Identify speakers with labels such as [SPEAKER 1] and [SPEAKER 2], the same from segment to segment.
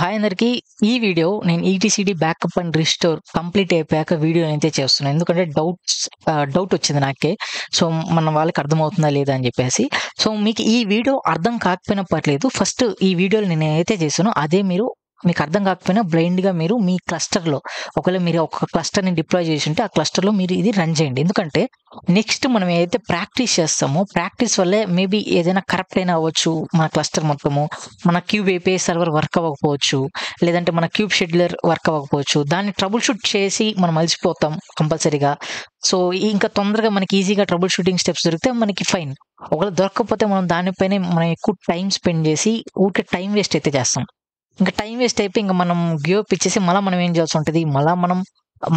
[SPEAKER 1] Hi అందరికి. ఈ video నేను ఈటీసీడీ బ్యాకప్ అండ్ రిస్టోర్ కంప్లీట్ అయిపోయాక వీడియో అయితే చేస్తున్నాను. ఎందుకంటే డౌట్ వచ్చింది నాకే. సో మన వాళ్ళకి అర్థమవుతుందా లేదా అని చెప్పేసి. సో మీకు ఈ వీడియో అర్థం కాకపోయినా పర్లేదు. ఫస్ట్ ఈ వీడియోలో నేను ఏదైతే చేశానో అదే మీకు అర్థం కాకపోయినా బ్లైండ్గా మీరు మీ క్లస్టర్లో ఒకవేళ మీరు ఒక క్లస్టర్ని డిప్లాయ్ చేసి ఉంటే ఆ క్లస్టర్లో మీరు ఇది రన్ చేయండి. ఎందుకంటే నెక్స్ట్ మనం ఏదైతే ప్రాక్టీస్ చేస్తామో ప్రాక్టీస్ వల్లే మేబీ ఏదైనా కరప్ట్ అయినా అవ్వచ్చు. మన క్లస్టర్ మొత్తము మన క్యూబ్ ఏపీఐ సర్వర్ వర్క్ అవ్వకపోవచ్చు, లేదంటే మన క్యూబ్ షెడ్యూలర్ వర్క్ అవ్వకపోవచ్చు. దాన్ని ట్రబుల్ షూట్ చేసి మనం అలసిపోతాం కంపల్సరీగా. సో ఇంకా తొందరగా మనకి ఈజీగా ట్రబుల్ షూటింగ్ స్టెప్స్ దొరికితే మనకి ఫైన్. ఒకవేళ దొరకకపోతే మనం దానిపైనే మనం ఎక్కువ టైం స్పెండ్ చేసి ఊరికే టైం వేస్ట్ అయితే చేస్తాం. ఇంకా టైం వేస్ట్ అయిపోయి ఇంకా మనం గివ్ అప్ ఇచ్చేసి మళ్ళీ మనం ఏం చేయాల్సి ఉంటుంది, మళ్ళీ మనం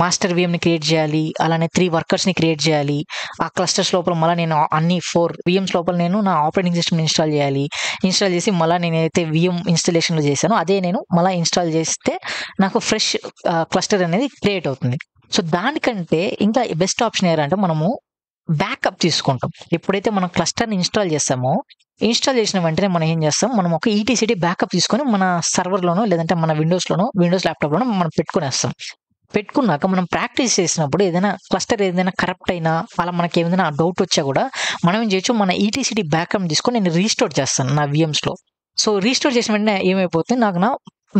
[SPEAKER 1] మాస్టర్ విఎంని క్రియేట్ చేయాలి, అలానే 3 వర్కర్స్ని క్రియేట్ చేయాలి. ఆ క్లస్టర్స్ లోపల మళ్ళీ నేను అన్ని 4 విఎమ్స్ లోపల నేను నా ఆపరేటింగ్ సిస్టమ్ ఇన్స్టాల్ చేయాలి. ఇన్స్టాల్ చేసి మళ్ళీ నేను ఏదైతే విఎం ఇన్స్టాలేషన్లో చేశానో అదే నేను మళ్ళీ ఇన్స్టాల్ చేస్తే నాకు ఫ్రెష్ క్లస్టర్ అనేది క్రియేట్ అవుతుంది. సో దానికంటే ఇంకా బెస్ట్ ఆప్షన్ ఏంటంటే మనము బ్యాకప్ తీసుకుంటాం. ఎప్పుడైతే మనం క్లస్టర్ని ఇన్స్టాల్ చేస్తామో ఇన్స్టాల్ చేసిన వెంటనే మనం ఏం చేస్తాం, మనం ఒక ఈటీసీడీ బ్యాకప్ తీసుకొని మన సర్వర్లోనో లేదంటే మన విండోస్ ల్యాప్టాప్లోనో మనం పెట్టుకునేస్తాం. పెట్టుకున్నాక మనం ప్రాక్టీస్ చేసినప్పుడు ఏదైనా క్లస్టర్ ఏదైనా కరప్ట్ అయినా అలా మనకి ఏదైనా డౌట్ వచ్చా కూడా మనం ఏం చేయొచ్చు, మన ఈటీసీడీ బ్యాకప్ తీసుకొని నేను రీస్టోర్ చేస్తాను నా విఎమ్స్లో. సో రీస్టోర్ చేసిన వెంటనే ఏమైపోతుంది, నాకు నా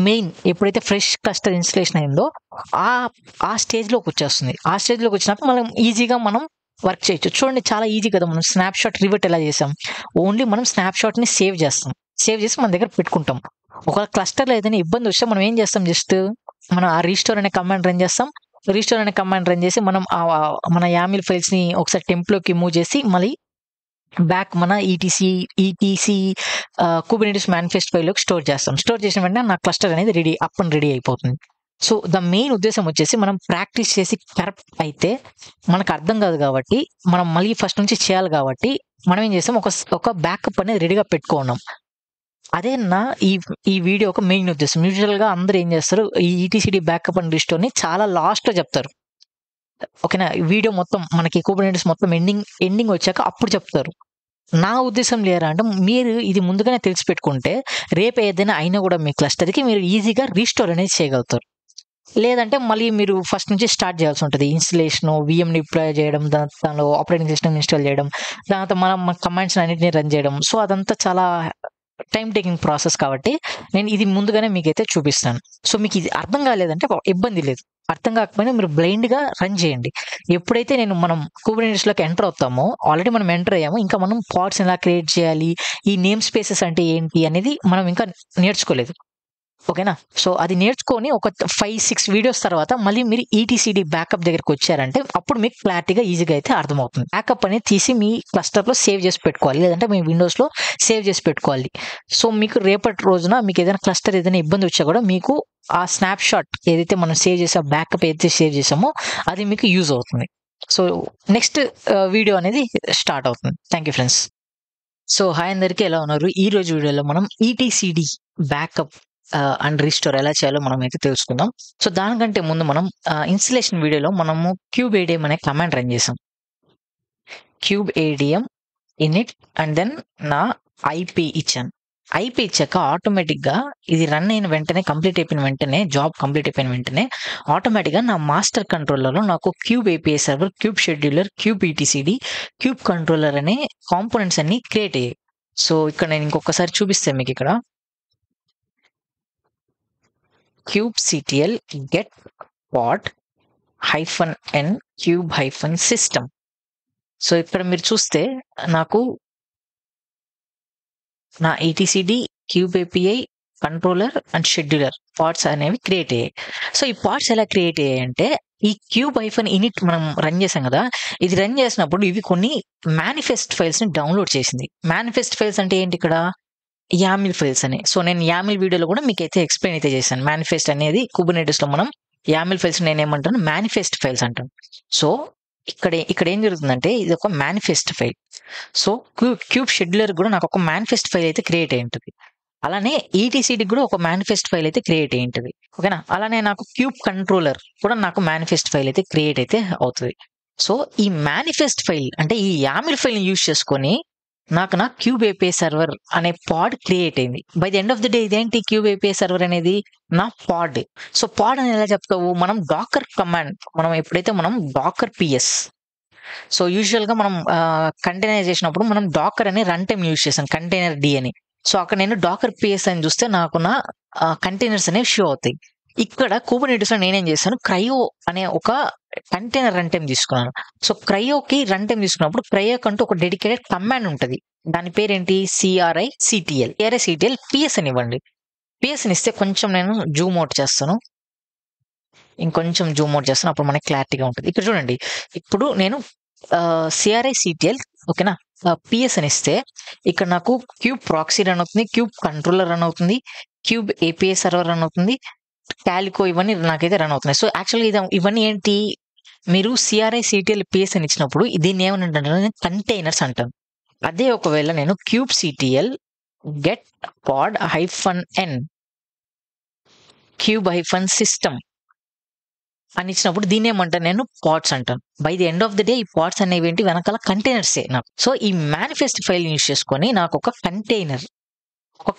[SPEAKER 1] మెయిన్ ఎప్పుడైతే ఫ్రెష్ క్లస్టర్ ఇన్స్టలేషన్ అయిందో ఆ స్టేజ్లోకి వచ్చేస్తుంది. ఆ స్టేజ్లోకి వచ్చినాక మనం ఈజీగా మనం వర్క్ చేయొచ్చు. చూడండి చాలా ఈజీ కదా. మనం స్నాప్ షాట్ రివర్ట్ ఎలా చేసాం, ఓన్లీ మనం స్నాప్ షాట్ని సేవ్ చేస్తాం. సేవ్ చేసి మన దగ్గర పెట్టుకుంటాం. ఒక క్లస్టర్లో ఏదైనా ఇబ్బంది వస్తే మనం ఏం చేస్తాం, జస్ట్ మనం ఆ రీస్టోర్ అనే కమాండ్ రన్ చేస్తాం. రీస్టోర్ అనే కమాండ్ రన్ చేసి మనం మన యామిల్ ఫైల్స్ని ఒకసారి టెంప్లోకి మూవ్ చేసి మళ్ళీ బ్యాక్ మన ఈటీసీ కుబర్నెటిస్ మేనిఫెస్ట్ ఫైల్లోకి స్టోర్ చేస్తాం. స్టోర్ చేసిన వెంటనే నా క్లస్టర్ అనేది రెడీ అయిపోతుంది. సో ద మెయిన్ ఉద్దేశం వచ్చేసి మనం ప్రాక్టీస్ చేసి కరెక్ట్ అయితే మనకు అర్థం కాదు కాబట్టి మనం మళ్ళీ ఫస్ట్ నుంచి చేయాలి కాబట్టి మనం ఏం చేస్తాం, ఒక బ్యాకప్ అనేది రెడీగా పెట్టుకున్నాం. అదే ఈ వీడియో ఒక మెయిన్ ఉద్దేశం. యూజువల్గా అందరూ ఏం చేస్తారు, ఈ ఈటీసీడీ బ్యాకప్ అండ్ రిస్టోర్ని చాలా లాస్ట్లో చెప్తారు. ఓకేనా, వీడియో మొత్తం మనకి కుబర్నెటిస్ మొత్తం ఎండింగ్ వచ్చాక అప్పుడు చెప్తారు. నా ఉద్దేశం లేరా అంటే మీరు ఇది ముందుగానే తెలిసి పెట్టుకుంటే రేపు ఏదైనా అయినా కూడా మీ క్లస్టర్కి మీరు ఈజీగా రీస్టోర్ అనేది చేయగలుగుతారు. లేదంటే మళ్ళీ మీరు ఫస్ట్ నుంచి స్టార్ట్ చేయాల్సి ఉంటుంది. ఇన్స్టలేషన్, విఎంని డిప్లాయ్ చేయడం, దానిలో ఆపరేటింగ్ సిస్టమ్ ఇన్స్టాల్ చేయడం, దాంతో మనం కమాండ్స్ అన్నింటినీ రన్ చేయడం. సో అదంతా చాలా టైం టేకింగ్ ప్రాసెస్ కాబట్టి నేను ఇది ముందుగానే మీకైతే చూపిస్తాను. సో మీకు ఇది అర్థం కాలేదంటే ఇబ్బంది లేదు. అర్థం కాకపోయినా మీరు బ్లైండ్గా రన్ చేయండి. ఎప్పుడైతే మనం కుబర్నెటిస్లోకి ఎంటర్ అవుతామో ఆల్రెడీ మనం ఎంటర్ అయ్యాము, ఇంకా మనం పాడ్స్ ఎలా క్రియేట్ చేయాలి, ఈ నేమ్ స్పేసెస్ అంటే ఏంటి అనేది మనం ఇంకా నేర్చుకోలేదు. ఓకేనా, సో అది నేర్చుకొని ఒక 5-6 వీడియోస్ తర్వాత మళ్ళీ మీరు ఈటీసీడీ బ్యాకప్ దగ్గరికి వచ్చారంటే అప్పుడు మీకు క్లారిటీగా ఈజీగా అయితే అర్థమవుతుంది. బ్యాకప్ అనేది తీసి మీ క్లస్టర్లో సేవ్ చేసి పెట్టుకోవాలి, లేదంటే మీ విండోస్లో సేవ్ చేసి పెట్టుకోవాలి. సో మీకు రేపటి రోజున మీకు ఏదైనా క్లస్టర్ ఏదైనా ఇబ్బంది వచ్చా కూడా మీకు ఆ స్నాప్ షాట్ ఏదైతే మనం సేవ్ చేసా బ్యాకప్ ఏదైతే సేవ్ చేసామో అది మీకు యూజ్ అవుతుంది. సో నెక్స్ట్ వీడియో అనేది స్టార్ట్ అవుతుంది. Thank you friends. So hi అందరికీ, ఎలా ఉన్నారు? ఈ రోజు వీడియోలో మనం ఈటీసీడీ బ్యాకప్ అండ్ రీస్టోర్ ఎలా చేయాలో మనం అయితే తెలుసుకుందాం. సో దానికంటే ముందు మనం ఇన్స్టలేషన్ వీడియోలో మనము క్యూబ్ ఏడిఎం అనే కమాండ్ రన్ చేసాం. క్యూబ్ ఏడిఎం ఇన్ఇట్ అండ్ దెన్ నా ఐపీ ఇచ్చాను. ఐపీ ఇచ్చాక ఆటోమేటిక్గా ఇది రన్ అయిన వెంటనే జాబ్ కంప్లీట్ అయిపోయిన వెంటనే ఆటోమేటిక్గా నా మాస్టర్ కంట్రోలర్లో నాకు kube API server, kube scheduler, kube etcd, kube controller అనే కాంపోనెంట్స్ అన్ని క్రియేట్ అయ్యాయి. సో ఇక్కడ నేను ఇంకొకసారి చూపిస్తాను మీకు. ఇక్కడ kubectl get pod -n cube -system. So ఇక్కడ మీరు చూస్తే నాకు నా etcd, kube API, controller and scheduler parts అనేవి క్రియేట్ అయ్యాయి. సో ఈ పార్ట్స్ ఎలా క్రియేట్ అయ్యాయి అంటే ఈ క్యూబ్ -init మనం రన్ చేసాం కదా, ఇది రన్ చేసినప్పుడు ఇవి కొన్ని మేనిఫెస్ట్ ఫైల్స్ని డౌన్లోడ్ చేసింది. మేనిఫెస్ట్ ఫైల్స్ అంటే ఏంటి, ఇక్కడ యామిల్ ఫైల్స్ అని. సో నేను యామిల్ వీడియోలో కూడా మీకు అయితే ఎక్స్ప్లెయిన్ అయితే చేశాను. మేనిఫెస్ట్ అనేది కుబర్నెటిస్లో మనం యామిల్ ఫైల్స్ నేను ఏమంటాను, మేనిఫెస్ట్ ఫైల్స్ అంటాను. సో ఇక్కడ ఏం జరుగుతుందంటే ఇది ఒక manifest file. So cube scheduler కూడా నాకు ఒక మేనిఫెస్ట్ ఫైల్ అయితే క్రియేట్ అయి ఉంటుంది. అలానే ఈటీసీడీ కూడా ఒక మేనిఫెస్ట్ ఫైల్ అయితే క్రియేట్ అయి ఉంటుంది. ఓకేనా, అలానే నాకు క్యూబ్ కంట్రోలర్ కూడా నాకు మేనిఫెస్ట్ ఫైల్ అయితే క్రియేట్ అయితే అవుతుంది. సో ఈ మేనిఫెస్ట్ ఫైల్ అంటే ఈ యామిల్ ఫైల్ని యూజ్ చేసుకొని నాకు నా క్యూబ్ ఏపీఐ సర్వర్ అనే పాడ్ క్రియేట్ అయింది. By the end of the day ఇదేంటి క్యూబ్ ఏపీఐ సర్వర్ అనేది నా పాడ్. సో పాడ్ అని ఎలా చెప్తావు, మనం డాకర్ కమాండ్ మనం డాకర్ పిఎస్. సో యూజువల్గా మనం కంటైనర్ చేసినప్పుడు మనం డాకర్ అని రన్ టైం యూజ్ చేసాం, కంటైనర్ డి అని. సో అక్కడ నేను డాకర్ పిఎస్ అని చూస్తే నాకు నా కంటైనర్స్ అనేవి షో అవుతాయి. ఇక్కడ కుబర్నెటిస్ లో నేనేం చేశాను, క్రయో అనే ఒక కంటైనర్ రన్ టైం తీసుకున్నాను. సో క్రయోకి రన్ టైం తీసుకున్నప్పుడు క్రయోకి అంటూ ఒక డెడికేటెడ్ కమాండ్ ఉంటుంది. దాని పేరేంటి, CRI-CTL. పిఎస్ అని ఇవ్వండి. పిఎస్ అని ఇస్తే కొంచెం నేను జూమ్ అవుట్ చేస్తాను, ఇంకొంచెం జూమ్ అవుట్ చేస్తాను, అప్పుడు మనకి క్లారిటీగా ఉంటుంది. ఇక్కడ చూడండి, ఇప్పుడు నేను CRI-CTL ఓకేనా పిఎస్ అని ఇస్తే ఇక్కడ నాకు క్యూబ్ ప్రాక్సీ రన్ అవుతుంది, క్యూబ్ కంట్రోలర్ రన్ అవుతుంది, క్యూబ్ ఏపీఐ సర్వర్ రన్ అవుతుంది, కాలికో ఇవన్నీ నాకైతే రన్ అవుతున్నాయి. సో యాక్చువల్గా ఇవన్నీ ఏంటి, మీరు CRI-CTL పిఎస్ అని ఇచ్చినప్పుడు దీన్ని ఏమని కంటైనర్స్ అంటాను. అదే ఒకవేళ నేను kubectl get pod -n cube -system అని ఇచ్చినప్పుడు దీన్ని ఏమంటాను, నేను పాడ్స్ అంటాను. By the end of the day ఈ పాడ్స్ అనేవి ఏంటి, వెనకాల కంటైనర్సే నాకు. సో ఈ మేనిఫెస్ట్ ఫైల్ యూజ్ చేసుకొని నాకు ఒక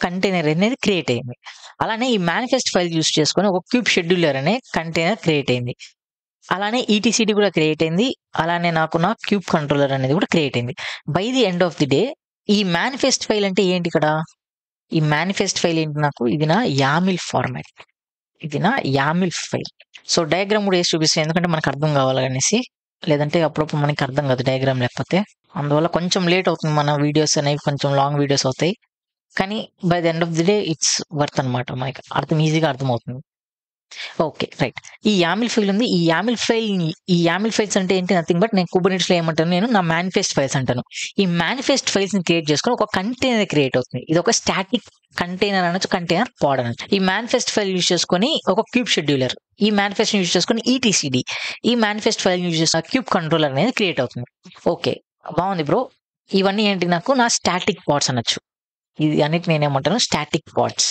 [SPEAKER 1] కంటైనర్ అనేది క్రియేట్ అయింది. అలానే ఈ మేనిఫెస్ట్ ఫైల్ యూజ్ చేసుకొని ఒక క్యూబ్ షెడ్యూలర్ అనే కంటైనర్ క్రియేట్ అయింది. అలానే ETCD కూడా క్రియేట్ అయింది. అలానే నాకు నా క్యూబ్ కంట్రోలర్ అనేది కూడా క్రియేట్ అయింది. By the end of the day ఈ మేనిఫెస్ట్ ఫైల్ అంటే ఏంటి, ఇక్కడ ఈ మేనిఫెస్ట్ ఫైల్ ఏంటి, నాకు ఇది నా YAML ఫార్మాట్, ఇది నా YAML ఫైల్. సో డయాగ్రామ్ కూడా వేసి చూపిస్తాను, ఎందుకంటే మనకు అర్థం కావాలనేసి, లేదంటే అప్పుడప్పుడు మనకి అర్థం కాదు డయాగ్రామ్ లేకపోతే. అందువల్ల కొంచెం లేట్ అవుతుంది, మన వీడియోస్ అనేవి కొంచెం లాంగ్ వీడియోస్ అవుతాయి. కానీ by the end of the day it's worth అనమాట, మనకి ఈజీగా అర్థమవుతుంది. Okay right. ఈ YAML ఫైల్ ఉంది. ఈ YAML ఫైల్స్ అంటే ఏంటి, నథింగ్ బట్ నేను కుబర్నెటిస్ లో ఏమంటాను, నేను నా మేనిఫెస్ట్ ఫైల్స్ అంటాను. ఈ మేనిఫెస్ట్ ఫైల్స్ ని క్రియేట్ చేసుకొని ఒక కంటైనర్ క్రియేట్ అవుతుంది. ఇది ఒక స్టాటిక్ కంటైనర్ అనొచ్చు, కంటైనర్ పాడ్ అనొచ్చు. ఈ మేనిఫెస్ట్ ఫైల్ యూజ్ చేసుకొని ఒక క్యూబ్ షెడ్యూలర్, ఈ మేనిఫెస్ట్ యూజ్ చేసుకొని ETCD, ఈ మేనిఫెస్ట్ ఫైల్ యూజ్ చేసిన క్యూబ్ కంట్రోలర్ అనేది క్రియేట్ అవుతుంది. ఓకే బాగుంది బ్రో. ఇవన్నీ ఏంటి, నాకు నా స్టాటిక్ పాడ్స్ అనొచ్చు. ఇది అన్నిటి నేనేమంటాను, స్టాటిక్ పాడ్స్.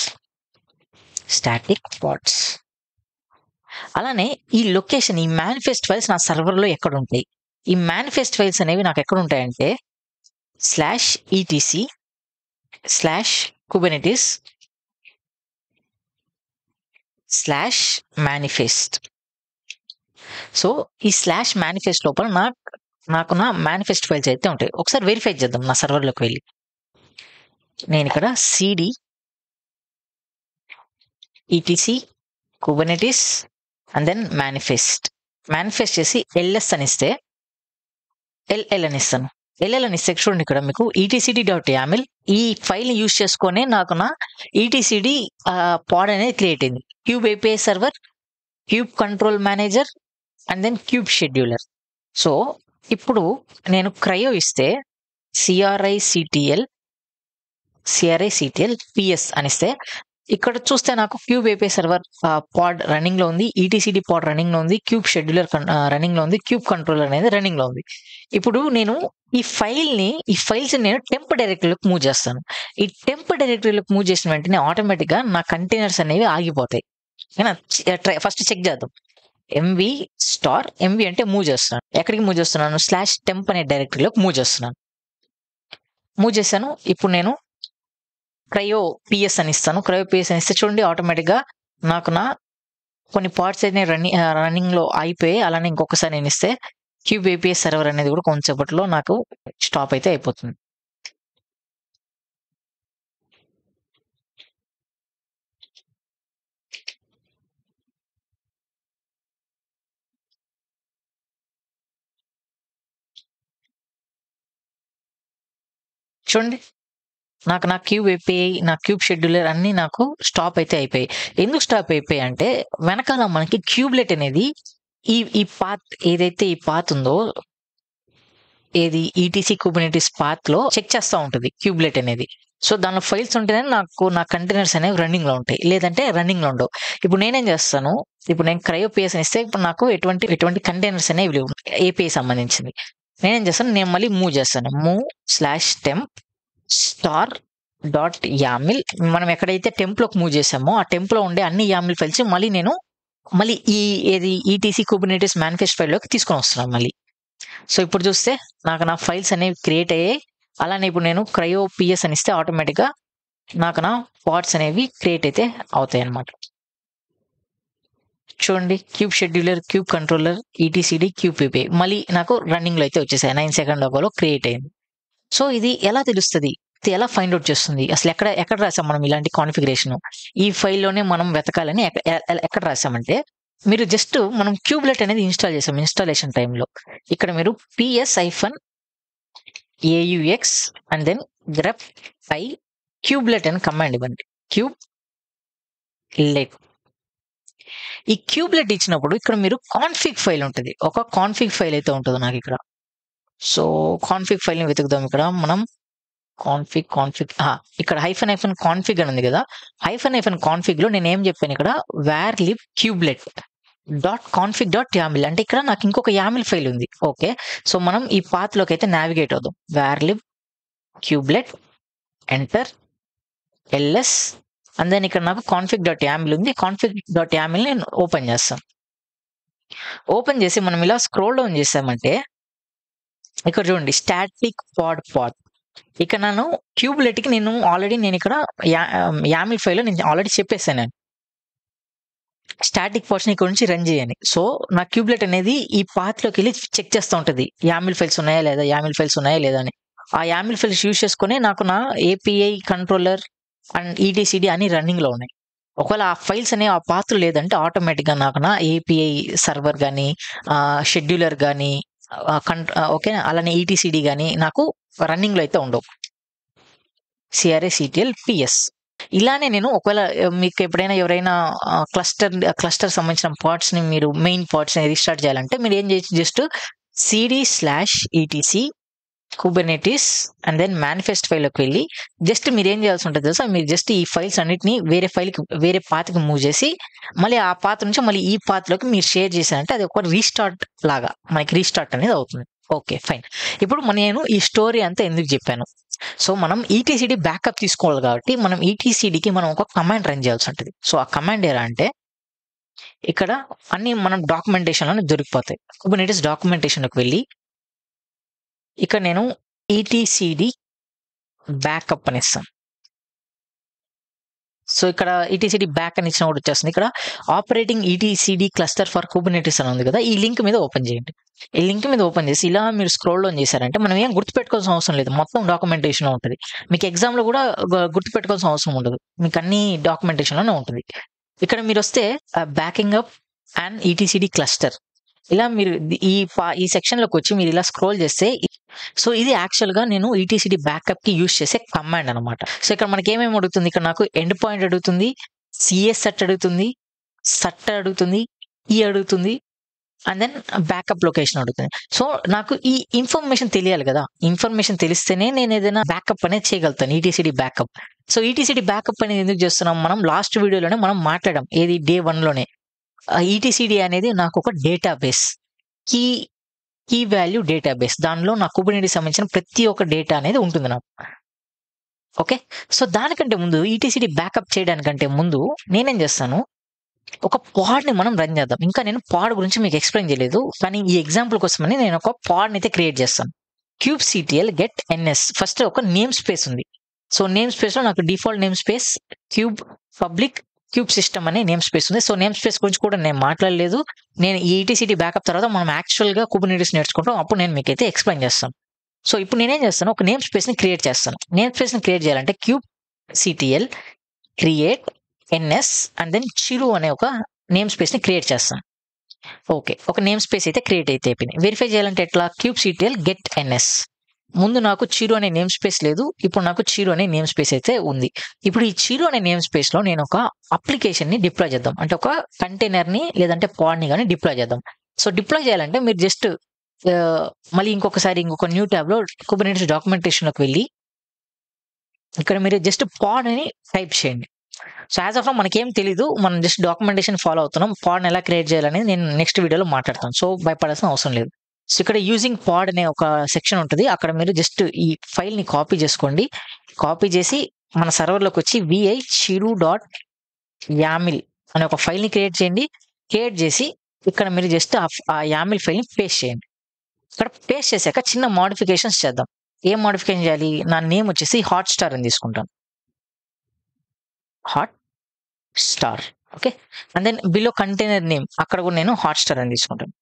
[SPEAKER 1] అలానే ఈ లొకేషన్, ఈ మేనిఫెస్ట్ ఫైల్స్ నా సర్వర్లో ఎక్కడ ఉంటాయి, ఈ మేనిఫెస్ట్ ఫైల్స్ అనేవి నాకు ఎక్కడ ఉంటాయంటే /etc/kubernetes/manifest. సో ఈ /manifest లోపల నాకు నా మేనిఫెస్ట్ ఫైల్స్ అయితే ఉంటాయి. ఒకసారి వెరిఫై చేద్దాం నా సర్వర్లోకి వెళ్ళి. నేను ఇక్కడ cd etc kubernetes and then manifest చేసి ls అని ఇస్తే ll అని ఇస్తాను. ll అని ఇస్తే చూడండి, ఇక్కడ మీకు etcd.yaml ఈ ఫైల్ యూజ్ చేసుకొని నాకు నా ETCD పాడ్ అనేది క్రియేట్ అయింది. Kube API server, kube controller manager and then kube scheduler. So ఇప్పుడు నేను క్రయో ఇస్తే CRI-CTL PS అనిస్తే ఇక్కడ చూస్తే నాకు క్యూబ్ ఏపీఐ సర్వర్ పాడ్ రన్నింగ్ లో ఉంది, ETCD పాడ్ రన్నింగ్ లో ఉంది, క్యూబ్ షెడ్యూలర్ రన్నింగ్ లో ఉంది, క్యూబ్ కంట్రోలర్ అనేది రన్నింగ్ లో ఉంది. ఇప్పుడు నేను ఈ ఫైల్స్ నేను టెంప్ డైరెక్టరీలోకి మూవ్ చేస్తాను. ఈ టెంప్ డైరెక్టరీలోకి మూవ్ చేసిన వెంటనే ఆటోమేటిక్ గా నా కంటైనర్స్ అనేవి ఆగిపోతాయి. ఫస్ట్ చెక్ చేద్దాం. MV అంటే మూవ్ చేస్తున్నాను. ఎక్కడికి మూవ్ చేస్తున్నాను, /temp అనే డైరెక్టరీలోకి మూవ్ చేశాను. ఇప్పుడు నేను క్రయో పిఎస్ అని ఇస్తాను. క్రయో పిఎస్ అని ఇస్తే చూడండి, ఆటోమేటిక్ గా నాకు నా కొన్ని పార్ట్స్ అయితే రన్నింగ్ లో అయిపోయి, అలానే ఇంకొకసారి నేను ఇస్తే క్యూబ్ ఏపీఐ సర్వర్ అనేది కూడా కొంచెంసేపట్లో నాకు స్టాప్ అయితే అయిపోతుంది. చూడండి, నాకు నా క్యూబ్ ఏపీఐ, నా క్యూబ్ షెడ్యూలర్ అన్ని నాకు స్టాప్ అయితే అయిపోయాయి. ఎందుకు స్టాప్ అయిపోయాయి అంటే వెనకాల మనకి క్యూబ్లెట్ అనేది ఈ పాత్ ఏదైతే ఈ పాత్ ఉందో, ఏది ETC కుబర్నెటిస్ పాత్ లో చెక్ చేస్తూ ఉంటుంది క్యూబ్లెట్ అనేది. సో దానిలో ఫైల్స్ ఉంటేనే నాకు నా కంటైనర్స్ అనేవి రన్నింగ్ లో ఉంటాయి, లేదంటే రన్నింగ్ లో ఉండవు. ఇప్పుడు నేనేం చేస్తాను, ఇప్పుడు నేను క్రయో పిఎస్ అని ఇస్తే ఇప్పుడు నాకు ఎటువంటి కంటైనర్స్ అనేవి లేవు ఏపీఐ సంబంధించింది. నేనేం చేస్తాను, నేను మళ్ళీ మూవ్ చేస్తాను. move/temp*.yaml. మనం ఎక్కడైతే టెంప్ లోకి మూవ్ చేసామో ఆ టెంప్ లో ఉండే అన్ని YAML ఫైల్స్ మళ్ళీ ఏది ETC కుబర్నెటిస్ మేనిఫెస్ట్ ఫైల్ లోకి తీసుకొని వస్తున్నాను మళ్ళీ. సో ఇప్పుడు చూస్తే నాకు నా ఫైల్స్ అనేవి క్రియేట్ అయ్యాయి. అలానే ఇప్పుడు నేను క్రయో పిఎస్ అని ఇస్తే ఆటోమేటిక్గా నాకు నా పార్ట్స్ అనేవి క్రియేట్ అయితే అవుతాయి అన్నమాట. చూడండి, kube scheduler, kube controller, etcd, kube పీపీ మళ్ళీ నాకు రన్నింగ్లో అయితే వచ్చేసాయి. 9 సెకండ్ అవర్లో క్రియేట్ అయింది. సో ఇది ఎలా తెలుస్తుంది, ఇది ఎలా ఫైండ్ అవుట్ చేస్తుంది, అసలు ఎక్కడ రాసాం మనం ఇలాంటి కాన్ఫిగరేషన్, ఈ ఫైల్లోనే మనం వెతకాలని ఎక్కడ రాసామంటే, మీరు జస్ట్ మనం క్యూబ్లెట్ అనేది ఇన్స్టాల్ చేసాం ఇన్స్టాలేషన్ టైంలో. ఇక్కడ మీరు PS-AUX and then grep i kubelet అని కమాండ్ ఇవ్వండి. క్యూబ్లెట్. ఈ క్యూబ్లెట్ ఇచ్చినప్పుడు ఇక్కడ మీరు కాన్ఫిగ్ ఫైల్ ఉంటుంది, ఒక కాన్ఫిగ్ ఫైల్ అయితే ఉంటుంది నాకు ఇక్కడ. సో కాన్ఫిగ్ ఫైల్ని వెతుకుదాం. ఇక్కడ మనం కాన్ఫిగ్ ఇక్కడ హైఫన్ కాన్ఫిగ్ అని ఉంది కదా, హైఫన్ కాన్ఫిగ్ లో నేను ఏం చెప్పాను, ఇక్కడ varlib క్యూబ్లెట్ .config.yaml అంటే ఇక్కడ నాకు ఇంకొక YAML ఫైల్ ఉంది. ఓకే, సో మనం ఈ పాత్ లోకి అయితే నావిగేట్ అవుదాం. varlib kubelet enter ls and then ఇక్కడ నాకు config.yaml ఉంది. config.yaml నేను ఓపెన్ చేస్తాను. ఓపెన్ చేసి మనం ఇలా స్క్రోల్ డౌన్ చేసామంటే ఇక్కడ చూడండి, స్టాటిక్ పాడ్. ఇక్కడ నేను క్యూబ్లెట్కి నేను ఇక్కడ YAML ఫైల్ నేను ఆల్రెడీ చెప్పేసాను, నేను స్టాటిక్ పార్ట్స్ ఇక్కడ నుంచి రన్ చేయని. సో నా క్యూబ్లెట్ అనేది ఈ పాత్ లోకి వెళ్ళి చెక్ చేస్తూ ఉంటుంది, YAML ఫైల్స్ ఉన్నాయా లేదా అని. ఆ YAML ఫైల్స్ యూజ్ చేసుకుని నాకు నా API కంట్రోలర్ అండ్ ఈటీసీడీ అని రన్నింగ్ లో ఉన్నాయి. ఒకవేళ ఆ ఫైల్స్ అనేవి ఆ పాత్ లేదంటే ఆటోమేటిక్గా నాకు నా API సర్వర్ కానీ షెడ్యూలర్ కానీ ఓకే అలానే ఈటీసీడీ కానీ నాకు రన్నింగ్ లో అయితే ఉండవు. CRA-CTL PS ఇలానే నేను ఒకవేళ మీకు ఎప్పుడైనా ఎవరైనా క్లస్టర్ సంబంధించిన పార్ట్స్ ని మీరు మెయిన్ పార్ట్స్ ని రీస్టార్ట్ చేయాలంటే మీరు ఏం చేయొచ్చు, just cd/etc kubernetes and then manifest ఫైల్లోకి వెళ్ళి జస్ట్ మీరు ఏం చేయాల్సి ఉంటుంది తెలుసా, మీరు జస్ట్ ఈ ఫైల్స్ అన్నిటిని వేరే పాత్కి మూవ్ చేసి మళ్ళీ ఆ పాత్ నుంచి మళ్ళీ ఈ పాత్లోకి మీరు షేర్ చేశారంటే అది ఒక రీస్టార్ట్ లాగా మనకి రీస్టార్ట్ అనేది అవుతుంది. Okay fine. ఇప్పుడు నేను ఈ స్టోరీ అంతా ఎందుకు చెప్పాను, సో మనం ఈటీసీడీ బ్యాకప్ తీసుకోవాలి కాబట్టి మనం ఈటీసీడీకి మనం ఒక కమాండ్ రన్ చేయాల్సి ఉంటుంది. సో ఆ కమాండ్ ఎలా అంటే ఇక్కడ అన్ని మనం డాక్యుమెంటేషన్ అని దొరికిపోతాయి. కుబర్నెటిస్ డాక్యుమెంటేషన్కి వెళ్ళి ఇక్కడ నేను ఈటీసీడీ బ్యాకప్ అని ఇస్తాను. సో ఇక్కడ ఈటీసీడీ బ్యాక్ అని ఇచ్చిన కూడా వచ్చేస్తుంది. ఇక్కడ ఆపరేటింగ్ ఈటీసీడీ క్లస్టర్ ఫర్ కుబర్నెటిస్ అని ఉంది కదా, ఈ లింక్ మీద ఓపెన్ చేయండి. ఈ లింక్ మీద ఓపెన్ చేసి ఇలా మీరు స్క్రోల్ డౌన్ చేశారంటే మనం ఏం గుర్తుపెట్టుకోవాల్సిన అవసరం లేదు, మొత్తం డాక్యుమెంటేషన్ ఉంటుంది. మీకు ఎగ్జామ్లో కూడా గుర్తుపెట్టుకోవాల్సిన అవసరం ఉండదు, మీకు అన్ని డాక్యుమెంటేషన్లోనే ఉంటుంది. ఇక్కడ మీరు వస్తే బ్యాకింగ్ అప్ అండ్ ఈటీసీడీ క్లస్టర్, ఇలా మీరు ఈ సెక్షన్లోకి వచ్చి మీరు ఇలా స్క్రోల్ చేస్తే, సో ఇది యాక్చువల్గా నేను ఈటీసీడీ బ్యాకప్కి యూజ్ చేసే కమాండ్ అనమాట. సో ఇక్కడ మనకి ఏమేమి అడుగుతుంది, ఇక్కడ నాకు ఎండ్ పాయింట్ అడుగుతుంది, CSSET అడుగుతుంది, SET అడుగుతుంది, అడుగుతుంది అండ్ దెన్ బ్యాకప్ లొకేషన్ అడుగుతుంది. సో నాకు ఈ ఇన్ఫర్మేషన్ తెలియాలి కదా, ఇన్ఫర్మేషన్ తెలిస్తేనే నేను ఏదైనా బ్యాకప్ అనేది చేయగలుగుతాను, ఈటీసీడీ బ్యాకప్. సో ఈటీసీడీ బ్యాకప్ అనేది ఎందుకు చేస్తున్నాం, మనం లాస్ట్ వీడియోలోనే మనం మాట్లాడాం, ఏది Day 1లోనే. ఈటీసీడీ అనేది నాకు ఒక డేటాబేస్, కీ వాల్యూ డేటాబేస్. దానిలో నా కుబర్నెటిస్ సంబంధించిన ప్రతి ఒక్క డేటా అనేది ఉంటుంది నాకు. ఓకే, సో దానికంటే ముందు ఈటీసీడీ బ్యాకప్ చేయడానికంటే ముందు నేనేం చేస్తాను, ఒక పాడ్ని మనం రన్ చేద్దాం. ఇంకా నేను పాడ్ గురించి మీకు ఎక్స్ప్లెయిన్ చేయలేదు, కానీ ఈ ఎగ్జాంపుల్ కోసమని నేను ఒక పాడ్ని అయితే క్రియేట్ చేస్తాను. kubectl get ns ఫస్ట్ ఒక నేమ్ స్పేస్ ఉంది. సో నేమ్ స్పేస్లో నాకు default name space cube public cube system అనే నేమ్ స్పేస్ ఉంది. సో నేమ్ స్పేస్ గురించి కూడా నేను మాట్లాడలేదు, నేను ఈ ఈటీసీడీ బ్యాకప్ తర్వాత మనం యాక్చువల్గా కుబర్నెటిస్ నేర్చుకుంటాం, అప్పుడు నేను మీకు అయితే ఎక్స్ప్లెయిన్ చేస్తాను. సో ఇప్పుడు నేనేం చేస్తాను, ఒక నేమ్ స్పేస్ని క్రియేట్ చేస్తాను. నేమ్ స్పేస్ని క్రియేట్ చేయాలంటే kubectl create ns and then Chiru అనే ఒక నేమ్ స్పేస్ని క్రియేట్ చేస్తాను. ఓకే, ఒక నేమ్ స్పేస్ అయితే క్రియేట్ అయితే అయిపోయింది. వెరిఫై చేయాలంటే ఎట్లా, kubectl get ns. ముందు నాకు చిరు అనే నేమ్ స్పేస్ లేదు, ఇప్పుడు నాకు చిరు అనే నేమ్ స్పేస్ అయితే ఉంది. ఇప్పుడు ఈ చిరు అనే నేమ్ స్పేస్ లో నేను ఒక అప్లికేషన్ ని డిప్లాయ్ చేద్దాం, అంటే ఒక కంటైనర్ ని లేదంటే పాడ్ ని కానీ డిప్లాయ్ చేద్దాం. సో డిప్లాయ్ చేయాలంటే మీరు జస్ట్ మళ్ళీ ఇంకొక న్యూ ట్యాబ్ లో కుబర్నెటిస్ డాక్యుమెంటేషన్ లోకి వెళ్ళి ఇక్కడ మీరు జస్ట్ పాడ్ అని టైప్ చేయండి. సో యాజ్ ఆఫ్ మనకేం తెలీదు, మనం జస్ట్ డాక్యుమెంటేషన్ ఫాలో అవుతున్నాం. పాడ్ని ఎలా క్రియేట్ చేయాలనేది నేను నెక్స్ట్ వీడియోలో మాట్లాడతాను, సో భయపడాల్సిన అవసరం లేదు. సో ఇక్కడ యూజింగ్ పాడ్ అనే ఒక సెక్షన్ ఉంటుంది, అక్కడ మీరు జస్ట్ ఈ ఫైల్ని కాపీ చేసుకోండి. కాపీ చేసి మన సర్వర్లోకి వచ్చి vi.chiru.yaml అనే ఒక ఫైల్ని క్రియేట్ చేయండి. క్రియేట్ చేసి ఇక్కడ మీరు జస్ట్ ఆ YAML ఫైల్ని పేస్ట్ చేయండి. ఇక్కడ పేస్ట్ చేశాక చిన్న మోడిఫికేషన్స్ చేద్దాం. ఏం మోడిఫికేషన్ చేయాలి? నా నేమ్ వచ్చేసి హాట్ స్టార్ అని తీసుకుంటాను. Hot star. Okay. And then below container name అక్కడ కూడా నేను హాట్ స్టార్ అని తీసుకుంటాను.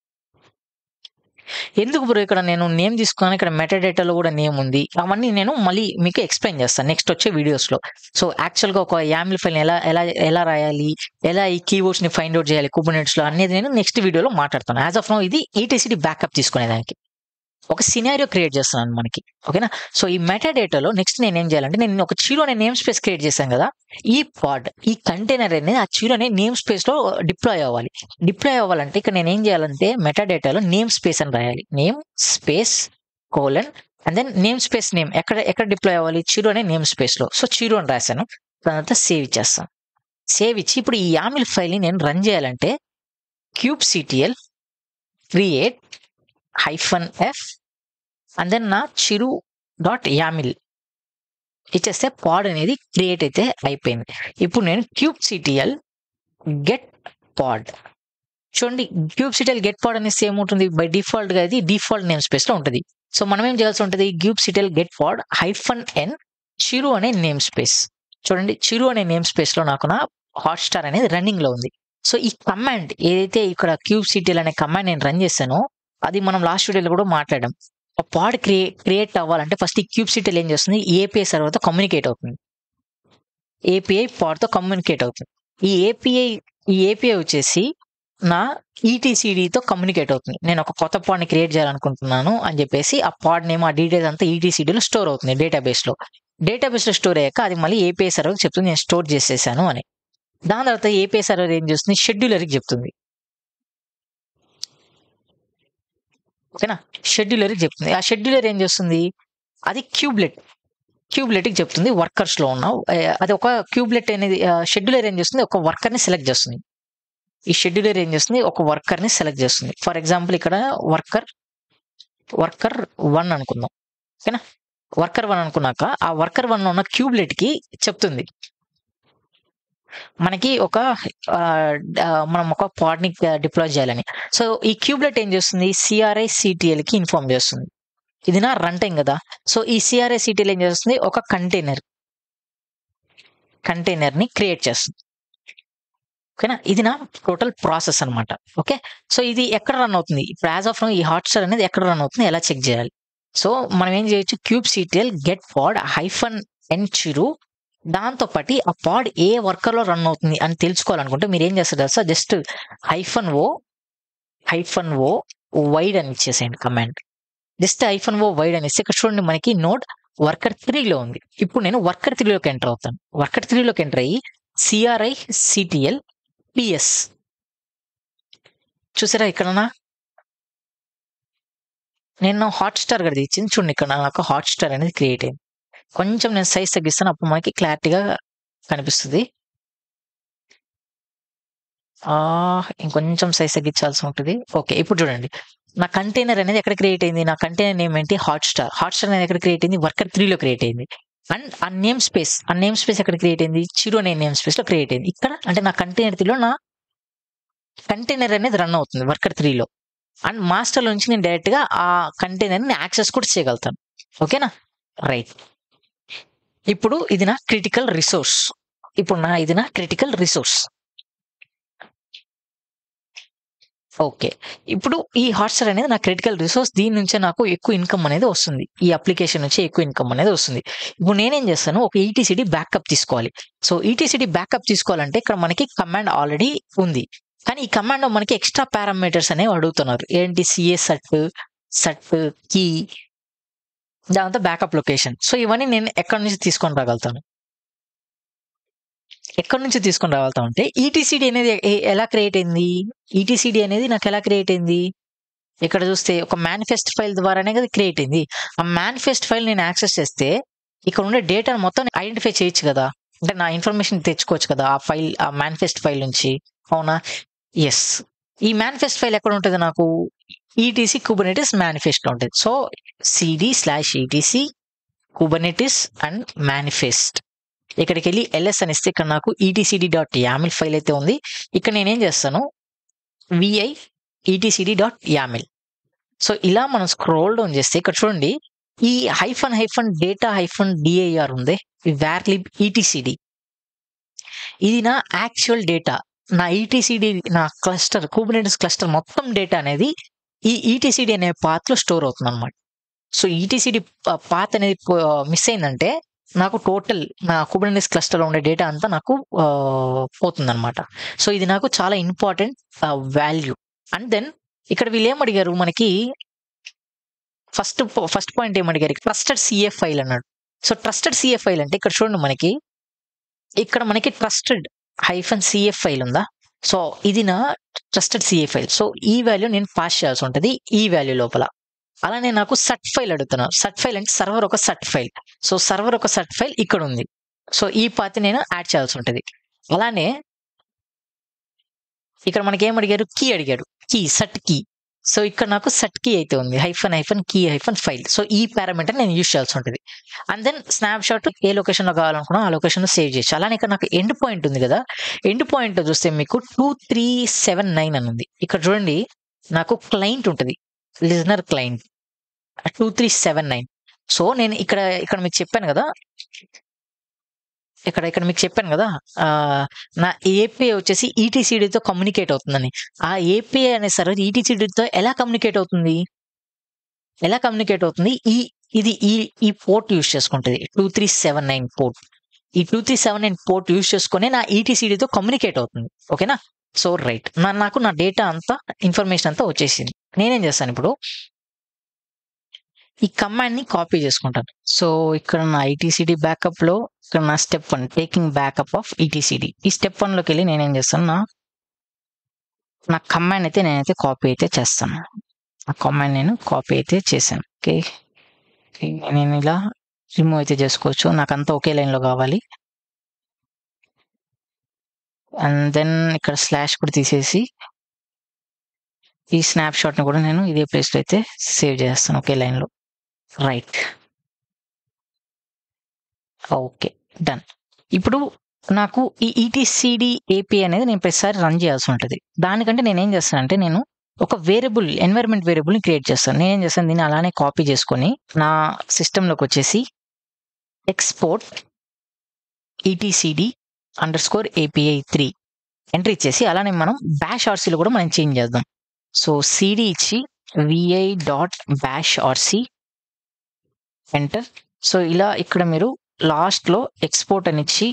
[SPEAKER 1] ఎందుకు బ్రో ఇక్కడ నేను నేమ్ తీసుకున్నాను, ఇక్కడ మెటాడేటాలో కూడా నేమ్ ఉంది. అవన్నీ నేను మళ్ళీ మీకు ఎక్స్ప్లెయిన్ చేస్తాను నెక్స్ట్ వచ్చే వీడియోస్లో. సో యాక్చువల్గా ఒక YAML ఫైల్ని ఎలా రాయాలి, ఎలా ఈ కీవర్డ్స్ని ఫైండ్ అవుట్ చేయాలి కుబర్నెట్స్లో అనేది నేను నెక్స్ట్ వీడియోలో మాట్లాడతాను. యాజ్ ఆఫ్ నౌ ఇది ETCD బ్యాకప్ తీసుకునేదానికి ఒక సినారియో క్రియేట్ చేస్తున్నాను మనకి. ఓకేనా. సో ఈ మెటాడేటాలో నెక్స్ట్ నేను ఏం చేయాలంటే, నేను ఒక చీరో అనే నేమ్ స్పేస్ క్రియేట్ చేశాను కదా, ఈ పాడ్ ఈ కంటైనర్ అనేది ఆ చీరో అనే నేమ్ స్పేస్లో డిప్లాయ్ అవ్వాలి. డిప్లాయ్ అవ్వాలంటే ఇక్కడ నేను ఏం చేయాలంటే మెటాడేటాలో నేమ్ స్పేస్ అని రాయాలి. Namespace colon and then namespace name ఎక్కడ డిప్లాయ్ అవ్వాలి? చీరో అనే నేమ్ స్పేస్లో. సో చీరో అని రాశాను. తర్వాత సేవ్ ఇచ్చేస్తాను. సేవ్ ఇచ్చి ఇప్పుడు ఈ YAML ఫైల్ని నేను రన్ చేయాలంటే kubectl create -f and then నా chiru.yaml ఇచ్చేస్తే పాడ్ అనేది క్రియేట్ అయితే అయిపోయింది. ఇప్పుడు నేను kubectl get pod చూడండి, kubectl get pod అనేసి ఏముంటుంది, బై డిఫాల్ట్ గా ఇది డిఫాల్ట్ నేమ్ స్పేస్ లో ఉంటుంది. సో మనం ఏం చేయాల్సి ఉంటుంది, kubectl get pod -n chiru అనే నేమ్ స్పేస్. చూడండి, చిరు అనే నేమ్ స్పేస్ లో నాకు నా హాట్ స్టార్ అనేది రన్నింగ్ లో ఉంది. సో ఈ కమాండ్ ఏదైతే ఇక్కడ kubectl అనే కమాండ్ నేను రన్ చేశానో అది మనం లాస్ట్ వీడియోలో కూడా మాట్లాడాం. ఆ పాడ్ క్రియేట్ అవ్వాలంటే ఫస్ట్ ఈ kubectl ఏం చేస్తుంది, API సర్వర్తో కమ్యూనికేట్ అవుతుంది. API పాడ్తో కమ్యూనికేట్ అవుతుంది. ఈ API వచ్చేసి నా ETCDతో కమ్యూనికేట్ అవుతుంది. నేను ఒక కొత్త పాడ్ని క్రియేట్ చేయాలనుకుంటున్నాను అని చెప్పేసి ఆ పాడ్ నేమ్ ఆ డీటెయిల్స్ అంతా ETCDలో స్టోర్ అవుతుంది డేటాబేస్లో స్టోర్ అయ్యాక అది మళ్ళీ API సర్వర్కి చెప్తుంది నేను స్టోర్ చేసేసాను అని. దాని తర్వాత API సర్వర్ ఏం చేస్తుంది, షెడ్యూలర్కి చెప్తుంది. ఓకేనా, షెడ్యూలర్కి చెప్తుంది. ఆ షెడ్యూలర్ ఏం చేస్తుంది, అది క్యూబ్లెట్కి చెప్తుంది వర్కర్స్లో ఉన్న. అది ఒక క్యూబ్లెట్ అనేది షెడ్యూలర్ ఏం చేస్తుంది, ఒక వర్కర్ని సెలెక్ట్ చేస్తుంది. ఈ షెడ్యూలర్ ఏం చేస్తుంది, ఒక వర్కర్ని సెలెక్ట్ చేస్తుంది. ఫర్ ఎగ్జాంపుల్ ఇక్కడ వర్కర్ 1 అనుకుందాం. ఓకేనా, వర్కర్ 1 అనుకున్నాక ఆ వర్కర్ 1 ఉన్న క్యూబ్లెట్కి చెప్తుంది మనకి మనం ఒక పాడ్ని డిప్లాయ్ చేయాలని. సో ఈ క్యూబ్లెట్ ఏం చేస్తుంది, CRI/CTLకి ఇన్ఫార్మ్ చేస్తుంది. ఇది నా రన్ టైం కదా. సో ఈ CRI/CTL ఏం చేస్తుంది, ఒక కంటైనర్ని క్రియేట్ చేస్తుంది. ఓకేనా, ఇది నా టోటల్ ప్రాసెస్ అనమాట. ఓకే, సో ఇది ఎక్కడ రన్ అవుతుంది ఇప్పుడు యాజ్ ఆఫ్ నౌ, ఈ హాట్ స్టార్ అనేది ఎక్కడ రన్ అవుతుంది ఎలా చెక్ చేయాలి. సో మనం ఏం చేయొచ్చు, kubectl get pod -n chiru దాంతో పాటు ఆ పాడ్ ఏ వర్కర్లో రన్ అవుతుంది అని తెలుసుకోవాలనుకుంటే మీరు ఏం చేస్తారు తెలుసా, జస్ట్ -o వైడ్ అని ఇచ్చేసేయండి కమాండ్. జస్ట్ -o వైడ్ అని ఇస్తే ఇక్కడ చూడండి మనకి నోడ్ వర్కర్ 3లో ఉంది. ఇప్పుడు నేను వర్కర్ 3లోకి ఎంటర్ అవుతాను. వర్కర్ 3లోకి ఎంటర్ అయ్యి CRI/CTL PS చూసారా, ఇక్కడ నేను హాట్ స్టార్ గడిది ఇచ్చింది చూడండి. ఇక్కడ నాకు హాట్ స్టార్ అనేది క్రియేట్ అయింది. కొంచెం నేను సైజ్ తగ్గిస్తాను, అప్పుడు మనకి క్లారిటీగా కనిపిస్తుంది. ఇంకొంచెం సైజ్ తగ్గించాల్సి ఉంటుంది. ఓకే, ఇప్పుడు చూడండి నా కంటైనర్ అనేది ఎక్కడ క్రియేట్ అయింది, నా కంటైనర్ నేమ్ ఏంటి, హాట్ స్టార్ అనేది ఎక్కడ క్రియేట్ అయింది, వర్కర్ 3లో క్రియేట్ అయింది. అండ్ ఆ నేమ్ స్పేస్ ఎక్కడ క్రియేట్ అయింది, చిరు అనే నేమ్ స్పేస్ లో క్రియేట్ అయింది. ఇక్కడ అంటే నా కంటైనర్ 3లో నా కంటైనర్ అనేది రన్ అవుతుంది వర్కర్ 3లో. అండ్ మాస్టర్ నుంచి నేను డైరెక్ట్ గా ఆ కంటైనర్ని యాక్సెస్ కూడా చేయగలుగుతాను. ఓకేనా, రైట్. ఇప్పుడు ఇది నా క్రిటికల్ రిసోర్స్. ఓకే, ఇప్పుడు ఈ హాట్స్టార్ అనేది నా క్రిటికల్ రిసోర్స్. దీని నుంచే నాకు ఎక్కువ ఇన్కమ్ అనేది వస్తుంది. ఈ అప్లికేషన్ నుంచి ఎక్కువ ఇన్కమ్ అనేది వస్తుంది. ఇప్పుడు నేనేం చేస్తాను, ఒక ETCD బ్యాకప్ తీసుకోవాలి. సో ETCD బ్యాకప్ తీసుకోవాలంటే ఇక్కడ మనకి కమాండ్ ఆల్రెడీ ఉంది, కానీ ఈ కమాండ్ మనకి ఎక్స్ట్రా పారామీటర్స్ అనేవి అడుగుతున్నారు. ఏంటి, CA సట్ కీ, దాంతో బ్యాకప్ లొకేషన్. సో ఇవన్నీ నేను ఎక్కడి నుంచి తీసుకొని రాగలుగుతాను అంటే ETCD అనేది ఎలా క్రియేట్ అయింది, ETCD అనేది నాకు ఎలా క్రియేట్ అయింది, ఇక్కడ చూస్తే ఒక మేనిఫెస్ట్ ఫైల్ ద్వారానే కదా క్రియేట్ అయింది. ఆ మేనిఫెస్ట్ ఫైల్ నేను యాక్సెస్ చేస్తే ఇక్కడ ఉండే డేటాను మొత్తం ఐడెంటిఫై చేయొచ్చు కదా, అంటే నా ఇన్ఫర్మేషన్ తెచ్చుకోవచ్చు కదా ఆ మేనిఫెస్ట్ ఫైల్ నుంచి. అవునా, ఎస్. ఈ మేనిఫెస్ట్ ఫైల్ ఎక్కడ ఉంటుంది, నాకు ETC Kubernetes మేనిఫెస్ట్ ఉంటుంది. So cd/etc Kubernetes and manifest, ఇక్కడికి వెళ్ళి LS అని ఇస్తే ఇక్కడ నాకు etcd.yaml ఫైల్ అయితే ఉంది. ఇక్కడ నేనేం చేస్తాను, vi etcd.yaml. సో ఇలా మనం స్క్రోల్ డౌన్ చేస్తే ఇక్కడ చూడండి ఈ డేటా డిఐఆర్ ఉంది, ఈ varlib etcd, ఇది నా యాక్చువల్ డేటా. నా ఈటీసీడీ, నా క్లస్టర్, కుబర్నెటిస్ క్లస్టర్ మొత్తం డేటా అనేది ఈ ఈటీసీడీ అనే పాత్ లో స్టోర్ అవుతుంది అనమాట. సో ఈటీసీడీ పాత్ అనేది మిస్ అయిందంటే నాకు టోటల్ నా కుబర్నెటిస్ క్లస్టర్ లో ఉండే డేటా అంతా నాకు పోతుంది అనమాట. సో ఇది నాకు చాలా ఇంపార్టెంట్ వాల్యూ. అండ్ దెన్ ఇక్కడ వీళ్ళు ఏం అడిగారు మనకి, ఫస్ట్ పాయింట్ ఏమడిగారు, ట్రస్టెడ్ సిఎఫ్ ఫైల్ అన్నాడు. సో ట్రస్టెడ్ సిఎఫ్ ఫైల్ అంటే ఇక్కడ చూడండి, మనకి ట్రస్టెడ్ -cf ఫైల్ ఉందా. సో ఇది నా ట్రస్టెడ్ సిఎఫ్ ఫైల్. సో ఈ వాల్యూ నేను పాస్ చేయాల్సి ఉంటుంది ఈ వాల్యూ లోపల. అలానే నాకు సట్ ఫైల్ అడుగుతున్నాను. సట్ ఫైల్ అంటే సర్వర్ ఒక సట్ ఫైల్. సో సర్వర్ ఒక సట్ ఫైల్ ఇక్కడ ఉంది. సో ఈ పాత్ నేను యాడ్ చేయాల్సి ఉంటుంది. అలానే ఇక్కడ మనకి ఏం అడిగారు, కీ అడిగాడు, సట్ కీ. సో ఇక్కడ నాకు సట్ కీ అయితే ఉంది, -key -file. సో ఈ పారామీటర్ నేను యూజ్ చేయాల్సి ఉంటుంది. అండ్ దెన్ స్నాప్ షాట్ ఏ లొకేషన్ లో కావాలనుకున్నా ఆ లొకేషన్ లో సేవ్ చేయొచ్చు. అలానే ఇక్కడ నాకు ఎండ్ పాయింట్ ఉంది కదా, ఎండ్ పాయింట్ చూస్తే మీకు 2379 అని ఉంది. ఇక్కడ చూడండి, నాకు క్లయింట్ ఉంటుంది, లిజనర్ క్లయింట్ 2379. సో నేను ఇక్కడ మీకు చెప్పాను కదా, ఇక్కడ మీకు చెప్పాను కదా, నా ఏపీఐ వచ్చేసి ఈటీసీడీతో కమ్యూనికేట్ అవుతుందని. ఆ ఏపీఐ అనే సర్వర్ ఈటీసీడీతో ఎలా కమ్యూనికేట్ అవుతుంది, ఇది ఈ పోర్ట్ యూజ్ చేసుకుంటుంది, 2379 పోర్ట్. ఈ 2379 పోర్ట్ యూజ్ చేసుకుని నా ఈటీసీడీతో కమ్యూనికేట్ అవుతుంది. ఓకేనా. సో రైట్, నాకు నా డేటా అంతా, ఇన్ఫర్మేషన్ అంతా వచ్చేసింది. నేనేం చేస్తాను ఇప్పుడు, ఈ కమాండ్ ని కాపీ చేసుకుంటాను. సో ఇక్కడ నా ఈటీసీడీ బ్యాకప్ లో, ఇక్కడ నా స్టెప్ 1 టేకింగ్ బ్యాకప్ ఆఫ్ ఈటీసీడీ. ఈ స్టెప్ 1 లోకి వెళ్ళి నేనేం చేస్తాను, నా కమాండ్ అయితే నేనైతే కాపీ అయితే చేస్తాను. ఆ కమాండ్ నేను కాపీ అయితే చేశాను. ఓకే, నేను ఇలా రిమూవ్ అయితే చేసుకోవచ్చు, నాకంతా ఒకే లైన్ లో కావాలి. అండ్ దెన్ ఇక్కడ స్లాష్ కూడా తీసేసి ఈ స్నాప్ షాట్ ని కూడా నేను ఇదే ప్లేస్ లో అయితే సేవ్ చేస్తాను, ఒకే లైన్ లో. Right, okay, done. ఇప్పుడు నాకు ఈ ఈటీసీడీ ఏపీ అనేది నేను ప్రతిసారి రన్ చేయాల్సి ఉంటుంది. దానికంటే నేను ఏం చేస్తానంటే, నేను ఒక వేరియబుల్, ఎన్వైరన్మెంట్ వేరియబుల్ని క్రియేట్ చేస్తాను. నేనేం చేస్తాను, దీన్ని అలానే కాపీ చేసుకొని నా సిస్టంలోకి వచ్చేసి ఎక్స్పోర్ట్ etcd_API3 ఎంట్రీ ఇచ్చేసి, అలానే మనం బ్యాష్ ఆర్సీలో కూడా మనం చేంజ్ చేద్దాం. సో సిడి ఇచ్చి vi.bashrc ఎంటర్. సో ఇలా ఇక్కడ మీరు లాస్ట్ లో ఎక్స్పోర్ట్ అని ఇచ్చి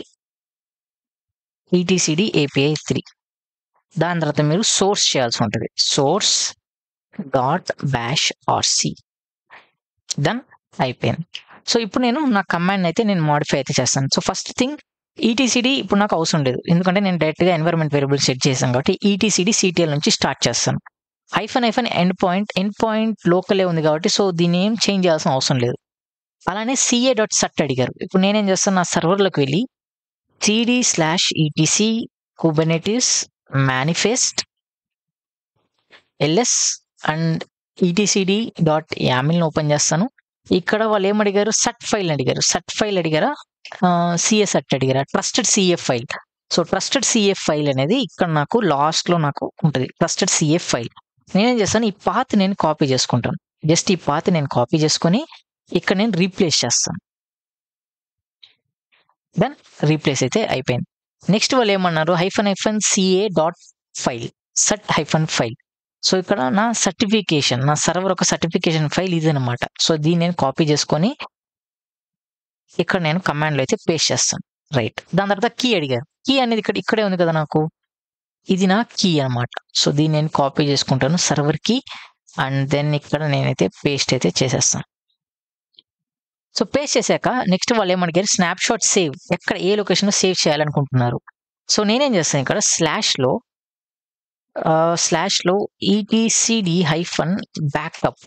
[SPEAKER 1] etcd_API3, దాని తర్వాత మీరు సోర్స్ చేయాల్సి ఉంటుంది, source.bashrc. దెన్ అయిపోయింది. సో ఇప్పుడు నేను నా కమాండ్ అయితే నేను మోడిఫై అయితే చేస్తాను. సో ఫస్ట్ థింగ్, ఈటీసీడీ ఇప్పుడు నాకు అవసరం లేదు, ఎందుకంటే నేను డైరెక్ట్ గా ఎన్వైరన్మెంట్ వేరియబుల్ సెట్ చేశాను కాబట్టి ఈటీసీడీ సిటిఎల్ నుంచి స్టార్ట్ చేస్తాను. ఎండ్ పాయింట్ లోకలే ఉంది కాబట్టి సో దీన్ని ఏం చేంజ్ చేయాల్సిన అవసరం లేదు. అలానే ca.sut అడిగారు. ఇప్పుడు నేనేం చేస్తాను, నా సర్వర్లోకి వెళ్ళి cd/etc kubernetes manifest ls and etcd.yaml ని ఓపెన్ చేస్తాను. ఇక్కడ వాళ్ళు ఏం అడిగారు, సట్ ఫైల్ అడిగారా, csut అడిగారా, trusted CF file. So trusted CF file అనేది ఇక్కడ నాకు లాస్ట్ లో నాకు ఉంటుంది, ట్రస్టెడ్ సిఎఫ్ ఫైల్. నేనేం చేస్తాను, ఈ పాత్ నేను కాపీ చేసుకుంటాను. జస్ట్ ఈ పాత్ నేను కాపీ చేసుకొని ఇక్కడ నేను రీప్లేస్ చేస్తాను. దెన్ రీప్లేస్ అయితే అయిపోయింది. నెక్స్ట్ వాళ్ళు ఏమన్నారు, -ca.file సట్ -file. సో ఇక్కడ నా సర్వర్ ఒక సర్టిఫికేషన్ ఫైల్ ఇది అనమాట. సో దీన్ని నేను కాపీ చేసుకొని ఇక్కడ నేను కమాండ్ లో అయితే పేస్ట్ చేస్తాను. రైట్, దాని తర్వాత కీ అడిగారు. కీ అనేది ఇక్కడే ఉంది కదా నాకు, ఇది నా కీ అనమాట. సో దీన్ని నేను కాపీ చేసుకుంటాను, సర్వర్ కీ. అండ్ దెన్ ఇక్కడ నేనైతే పేస్ట్ అయితే చేసేస్తాను. సో పేస్ట్ చేశాక నెక్స్ట్ వాళ్ళు ఏమడిగారు, స్నాప్ షాట్ సేవ్, ఎక్కడ ఏ లొకేషన్ లో సేవ్ చేయాలనుకుంటున్నారు. సో నేనేం చేస్తాను, ఇక్కడ స్లాష్ లో etcd-backup.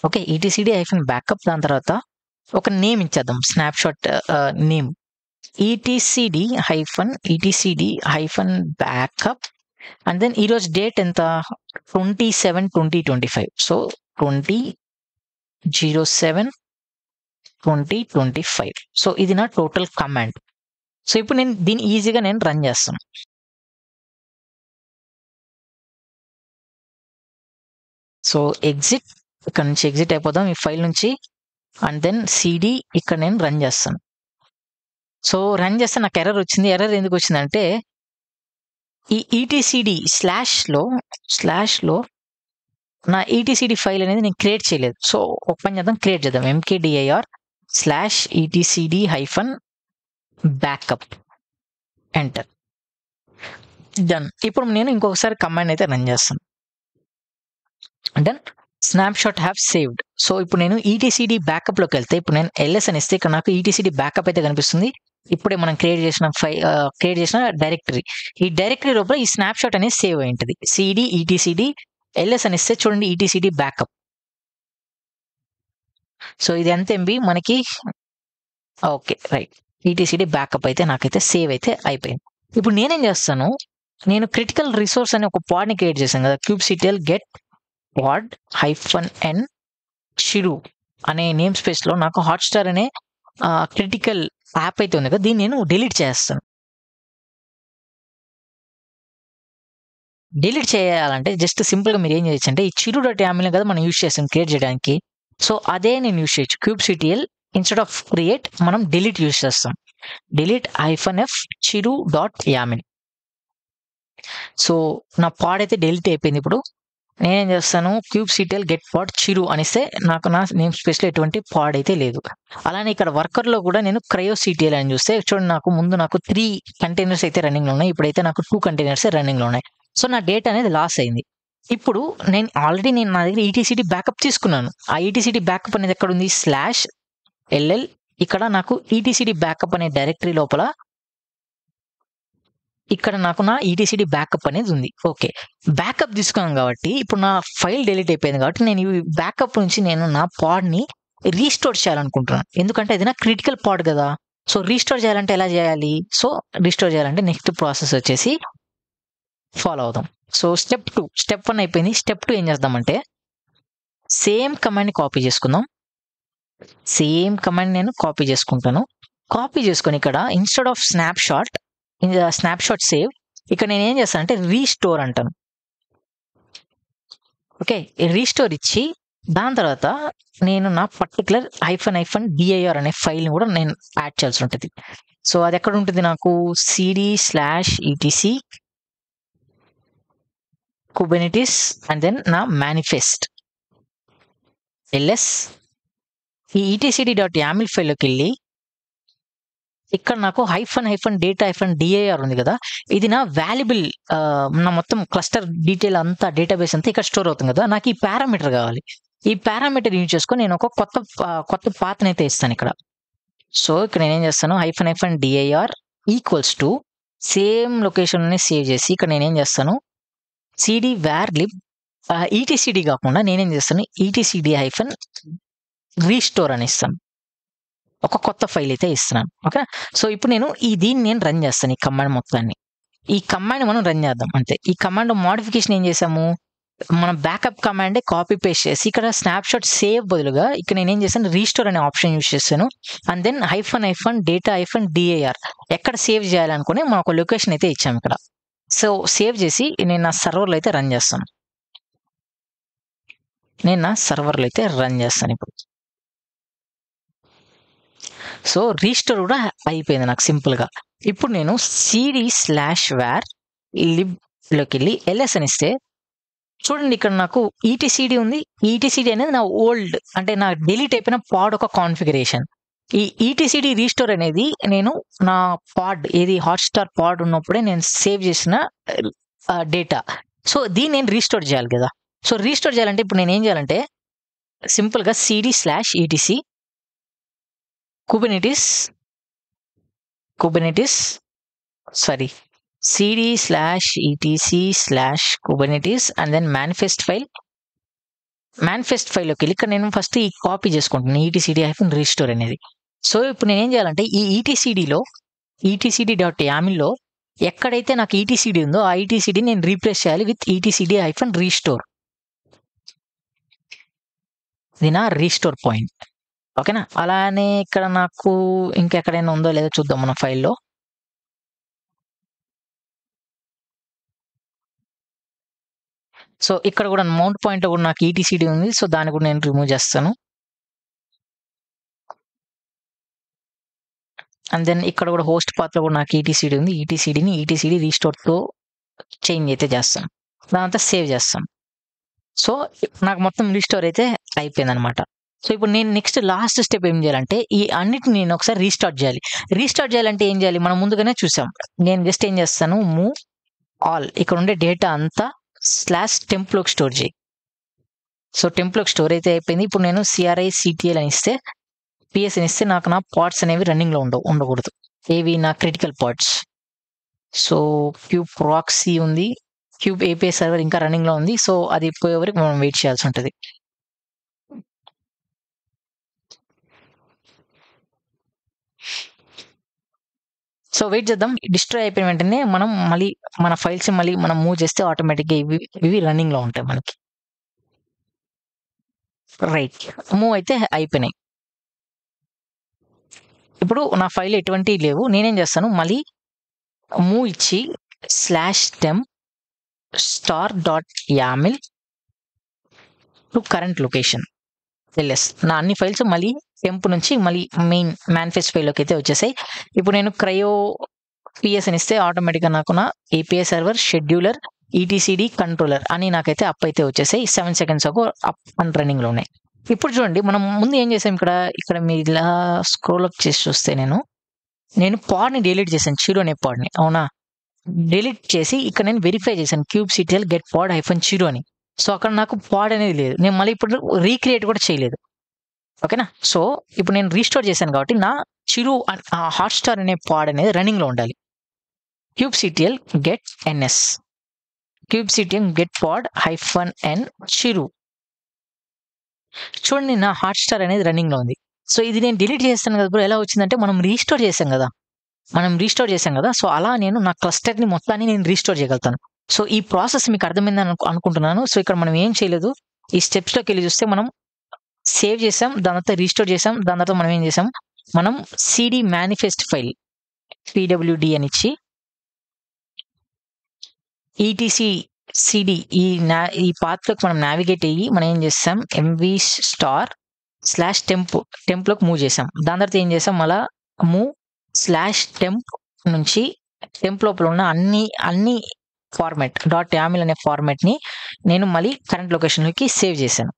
[SPEAKER 1] Okay, etcd-backup. దాని తర్వాత ఒక నేమ్ ఇచ్చేద్దాం, snapshot name etcd-backup. And then ఈరోజు డేట్ ఎంత, 27/2025. సో 20/07/2025. సో ఇది నా టోటల్ కమాండ్. సో ఇప్పుడు నేను దీన్ని ఈజీగా నేను రన్ చేస్తాను. సో ఎగ్జిట్, ఇక్కడ నుంచి ఎగ్జిట్ అయిపోదాం ఈ ఫైల్ నుంచి. అండ్ దెన్ సిడి ఇక్కడ నేను రన్ చేస్తాను. సో రన్ చేస్తే నాకు ఎర్రర్ వచ్చింది. ఎర్రర్ ఎందుకు వచ్చిందంటే ఈ ఈటీసీడీ స్లాష్లో నా ఈటీసీడీ ఫైల్ అనేది నేను క్రియేట్ చేయలేదు. సో ఓపెన్ చేద్దాం, క్రియేట్ చేద్దాం. mkdir/etc/backup enter. డన్. ఇప్పుడు నేను ఇంకొకసారి కమాండ్ అయితే రన్ చేస్తాను. Done. Snapshot have saved. So ఇప్పుడు నేను ఈటీసీడీ బ్యాకప్లోకి వెళ్తే, ఇప్పుడు నేను ఎల్ఎస్ అని ఇస్తే ఇక్కడ నాకు ఈటీసీడీ బ్యాకప్ అయితే కనిపిస్తుంది. ఇప్పుడే మనం క్రియేట్ చేసిన డైరెక్టరీ, ఈ డైరెక్టరీ లోపల ఈ స్నాప్షాట్ అనేది సేవ్ అయి ఉంటుంది. సిడి ఈటీసీడీ ఎల్ఎస్ అని ఇస్తే చూడండి ఈటీసీడీ బ్యాకప్. సో ఇది ఎంత ఎంబీ మనకి? ఓకే రైట్, ఈటీసీడీ బ్యాకప్ అయితే నాకైతే సేవ్ అయితే అయిపోయింది. ఇప్పుడు నేనేం చేస్తాను, నేను క్రిటికల్ రిసోర్స్ అనే ఒక పాడ్ని క్రియేట్ చేశాను కదా, kubectl get pod -n chiru అనే నేమ్ స్పేస్ లో నాకు హాట్స్టార్ అనే క్రిటికల్ యాప్ అయితే ఉంది కదా, దీన్ని నేను డిలీట్ చేస్తాను. డిలీట్ చేయాలంటే జస్ట్ సింపుల్ గా మీరు ఏం చేయొచ్చు అంటే, ఈ chiru.yaml కదా మనం యూజ్ చేస్తాం క్రియేట్ చేయడానికి. సో అదే నేను యూజ్ చేయొచ్చు. kubectl ఇన్స్టెడ్ ఆఫ్ క్రియేట్ మనం డిలీట్ యూజ్ చేస్తాం. delete -f chiru.yaml. సో నా పాడ్ అయితే డిలీట్ అయిపోయింది. ఇప్పుడు నేనేం చేస్తాను, kubectl get pod chiru అనిస్తే నాకు నా నేమ్ స్పేస్ లో ఎటువంటి పాడ్ అయితే లేదు. అలానే ఇక్కడ వర్కర్ లో కూడా నేను cryoctl అని చూస్తే చూడండి, నాకు 3 కంటైనర్స్ అయితే రన్నింగ్ లో ఉన్నాయి. ఇప్పుడైతే నాకు 2 కంటైనర్స్ రన్నింగ్ లో ఉన్నాయి. సో నా డేటా అనేది లాస్ అయింది. ఇప్పుడు నేను నా దగ్గర ఈటీసీడీ బ్యాకప్ తీసుకున్నాను. ఆ ఈటీసీడీ బ్యాకప్ అనేది ఎక్కడ ఉంది? /ll. ఇక్కడ నాకు ఈటీసీడీ బ్యాకప్ అనే డైరెక్టరీ లోపల ఇక్కడ నాకు నా ఈటీసీడీ బ్యాకప్ అనేది ఉంది. ఓకే, బ్యాకప్ తీసుకున్నాను కాబట్టి ఇప్పుడు నా ఫైల్ డిలీట్ అయిపోయింది కాబట్టి నేను ఈ బ్యాకప్ నుంచి నేను నా పాడ్ని రీస్టోర్ చేయాలనుకుంటున్నాను. ఎందుకంటే అది నా క్రిటికల్ పాడ్ కదా. సో రీస్టోర్ చేయాలంటే ఎలా చేయాలి? సో రీస్టోర్ చేయాలంటే నెక్స్ట్ ప్రాసెస్ వచ్చేసి ఫాలో అవుదాం. సో స్టెప్ 1 అయిపోయింది. స్టెప్ 2 ఏం చేద్దామంటే, సేమ్ కమాండ్ని కాపీ చేసుకుందాం. సేమ్ కమాండ్ నేను కాపీ చేసుకుంటాను. కాపీ చేసుకొని ఇక్కడ ఇన్స్టెడ్ ఆఫ్ స్నాప్షాట్ సేవ్, ఇక్కడ నేను ఏం చేస్తాను అంటే రీస్టోర్ అంటాను. ఓకే, రీస్టోర్ ఇచ్చి దాని తర్వాత నేను నా పర్టికులర్ -dir అనే ఫైల్ని కూడా నేను యాడ్ చేయాల్సి ఉంటుంది. సో అది ఎక్కడ ఉంటుంది? నాకు cd/etc kubernetes అండ్ దెన్ నా మేనిఫెస్ట్ ls. ఈ etcd.yaml ఫైల్లోకి వెళ్ళి ఇక్కడ నాకు -data-dir ఉంది కదా, ఇది నా వాల్యుబుల్ నా మొత్తం క్లస్టర్ డీటెయిల్ అంతా డేటాబేస్ అంతా ఇక్కడ స్టోర్ అవుతుంది కదా. నాకు ఈ పారామీటర్ కావాలి. ఈ పారామీటర్ యూజ్ చేసుకొని నేను ఒక కొత్త పాత్ని అయితే ఇస్తాను ఇక్కడ. సో ఇక్కడ నేనేం చేస్తాను, -dir equals to same location save చేసి ఇక్కడ నేనేం చేస్తాను, cd var lib etcd కాకుండా నేనేం చేస్తాను etcd-restore అని ఇస్తాను. ఒక కొత్త ఫైల్ అయితే ఇస్తున్నాను. ఓకే, సో ఇప్పుడు దీన్ని నేను రన్ చేస్తాను. ఈ కమాండ్ మొత్తాన్ని, ఈ కమాండ్ మనం రన్ చేద్దాం అంతే. ఈ కమాండ్ మోడిఫికేషన్ ఏం చేసాము, మనం బ్యాకప్ కమాండ్ కాపీ పేస్ట్ చేసి ఇక్కడ స్నాప్షాట్ సేవ్ బదులుగా ఇక్కడ నేనేం చేశాను, రీస్టోర్ అనే ఆప్షన్ యూజ్ చేస్తాను. అండ్ దెన్ -data-dir ఎక్కడ సేవ్ చేయాలనుకుని మనం ఒక లొకేషన్ అయితే ఇచ్చాము ఇక్కడ. సో సేవ్ చేసి నేను నా సర్వర్లో అయితే రన్ చేస్తాను. ఇప్పుడు సో రీస్టోర్ కూడా అయిపోయింది నాకు సింపుల్గా. ఇప్పుడు నేను cd/var libలోకి వెళ్ళి ls అని ఇస్తే చూడండి, ఇక్కడ నాకు ఈటీసీడీ ఉంది. ఈటీసీడీ అనేది నా ఓల్డ్, అంటే నా డిలీట్ అయిపోయిన పాడ్ ఒక కాన్ఫిగరేషన్. ఈ ఈటీసీడీ రీస్టోర్ అనేది నేను నా పాడ్ ఏది హాట్స్టార్ పాడ్ ఉన్నప్పుడే నేను సేవ్ చేసిన డేటా. సో దీన్ని నేను రీస్టోర్ చేయాలి కదా. సో రీస్టోర్ చేయాలంటే ఇప్పుడు నేను ఏం చేయాలంటే సింపుల్గా cd/etc cd/etc/kubernetes and then manifest ఫైల్లోకి వెళ్ళి ఇక్కడ నేను ఫస్ట్ ఈ కాపీ చేసుకుంటున్నాను etcd-restore అనేది. సో ఇప్పుడు నేను ఏం చేయాలంటే ఈ etcd.yaml ఎక్కడైతే నాకు ఈటీసీడీ ఉందో ఆ ఈటీసీడీ నేను రీప్లేస్ చేయాలి విత్ etcd-restore. ఇది నా రీస్టోర్ పాయింట్. ఓకేనా, అలానే ఇక్కడ నాకు ఇంకెక్కడైనా ఉందో లేదో చూద్దాం మన ఫైల్లో. సో ఇక్కడ కూడా మౌంట్ పాయింట్ లో కూడా నాకు ఈటీసీడీ ఉంది. సో దాన్ని కూడా నేను రిమూవ్ చేస్తాను. అండ్ దెన్ ఇక్కడ కూడా హోస్ట్ పాత్ లో కూడా నాకు ఈటీసీడీ ఉంది. ఈటీసీడీ రీస్టోర్ తో చేంజ్ అయితే చేస్తాను. దాంతో సేవ్ చేస్తాం. సో నాకు మొత్తం రీస్టోర్ అయితే అయిపోయింది అనమాట. సో ఇప్పుడు నేను నెక్స్ట్ లాస్ట్ స్టెప్ ఏం చేయాలంటే ఈ అన్నిటిని నేను ఒకసారి రీస్టార్ట్ చేయాలి. రీస్టార్ట్ చేయాలంటే ఏం చేయాలి, మనం ముందుగానే చూసాం. నేను జస్ట్ ఏం చేస్తాను, మూవ్ ఆల్ ఇక్కడ ఉండే డేటా అంతా /temp లోకి స్టోర్ చేయి. సో టెంప్ లోకి స్టోర్ అయితే అయిపోయింది. ఇప్పుడు నేను CRI/CTL అని ఇస్తే, PS అని ఇస్తే నాకు నా పార్ట్స్ అనేవి రన్నింగ్ లో ఉండకూడదు. ఏవి నా critical parts. So cube proxy ఉంది, క్యూబ్ API సర్వర్ ఇంకా రన్నింగ్ లో ఉంది. సో అది పోయే వరకు మనం వెయిట్ చేయాల్సి ఉంటుంది. సో వెయిట్ చేద్దాం. డిస్ట్రాయ్ అయిపోయిన వెంటనే మనం మళ్ళీ మన ఫైల్స్ మళ్ళీ మనం మూవ్ చేస్తే ఆటోమేటిక్గా ఇవి రన్నింగ్ లో ఉంటాయి మనకి. రైట్, మూవ్ అయితే అయిపోయినాయి. ఇప్పుడు నా ఫైల్ ఎటువంటి లేవు. నేనేం చేస్తాను, మళ్ళీ మూవ్ ఇచ్చి /temp star.yaml to current location LS. నా అన్ని ఫైల్స్ మళ్ళీ టెంప్ నుంచి మళ్ళీ మెయిన్ మేనిఫెస్ట్ ఫైల్లోకి అయితే వచ్చేసాయి. ఇప్పుడు నేను క్రయో PS అని ఇస్తే ఆటోమేటిక్గా నాకు నా API server, scheduler, ETCD controller అని నాకైతే అప్ అయితే వచ్చేసాయి. 7 seconds అగో అప్ అండ్ రన్నింగ్ లో ఉన్నాయి. ఇప్పుడు చూడండి, మనం ముందు ఏం చేసాం, ఇక్కడ మీరు ఇలా స్క్రోల్ అప్ చేసి చూస్తే నేను పాడ్ని డిలీట్ చేశాను, చిరు అనే పాడ్ని. అవునా, డిలీట్ చేసి ఇక్కడ నేను వెరిఫై చేశాను kubectl get pod -chiru అని. సో అక్కడ నాకు పాడ్ అనేది లేదు. నేను మళ్ళీ ఇప్పుడు రీక్రియేట్ కూడా చేయలేదు. ఓకేనా. సో ఇప్పుడు నేను రీస్టోర్ చేశాను కాబట్టి నా చిరు హాట్స్టార్ అనే పాడ్ అనేది రన్నింగ్ లో ఉండాలి. kubectl get ns, kubectl get pod -n chiru. చూడండి, నా హాట్స్టార్ అనేది రన్నింగ్ లో ఉంది. సో ఇది నేను డిలీట్ చేస్తాను కదా బ్రో, ఎలా వచ్చిందంటే మనం రీస్టోర్ చేసాం కదా. సో అలా నేను నా క్లస్టర్ ని మొత్తాన్ని నేను రీస్టోర్ చేయగలుగుతాను. సో ఈ ప్రాసెస్ మీకు అర్థమైందని అనుకుంటున్నాను. సో ఇక్కడ మనం ఏం చేయలేదు, ఈ స్టెప్స్ లోకి వెళ్ళి చూస్తే మనం సేవ్ చేసాం, దాని తర్వాత రీస్టోర్ చేసాం, దాని తర్వాత మనం ఏం చేసాం, మనం CD మేనిఫెస్ట్ ఫైల్ PWD అని ఇచ్చి ETCD ఈ పాత్ లోకి మనం నావిగేట్ అయ్యి మనం ఏం చేస్తాం, MV *temp లోకి మూవ్ చేసాం. దాని తర్వాత ఏం చేసాం, మళ్ళా మూవ్ /temp నుంచి టెంప్ లోపల ఉన్న అన్ని ఫార్మాట్ .yaml అనే ఫార్మాట్ ని నేను మళ్ళీ కరెంట్ లొకేషన్ లోకి సేవ్ చేశాను.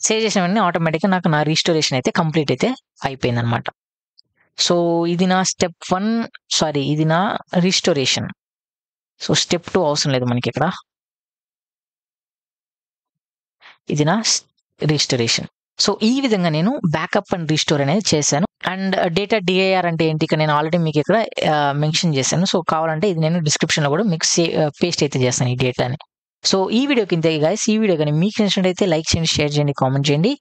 [SPEAKER 1] సేవ్ చేసిన వెంటనే ఆటోమేటిక్గా నాకు నా రీస్టోరేషన్ అయితే కంప్లీట్ అయితే అయిపోయింది అనమాట. సో ఇది నా స్టెప్ 1, సారీ ఇది నా రీస్టోరేషన్. సో స్టెప్ 2 అవసరం లేదు మనకి ఇక్కడ. ఇది నా రీస్టోరేషన్. సో ఈ విధంగా నేను బ్యాకప్ అండ్ రీస్టోర్ అనేది చేశాను. అండ్ డేటా DIR అంటే ఏంటి, ఇక్కడ నేను ఆల్రెడీ మీకు ఇక్కడ మెన్షన్ చేశాను. సో కావాలంటే ఇది నేను డిస్క్రిప్షన్ లో కూడా మీకు పేస్ట్ అయితే చేస్తాను ఈ డేటాని. సో ఈ వీడియోకి ఇంతే గైస్. ఈ వీడియో కానీ మీకు నచ్చినట్లయితే లైక్ చేయండి, షేర్ చేయండి, కామెంట్ చేయండి.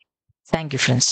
[SPEAKER 1] Thank you friends.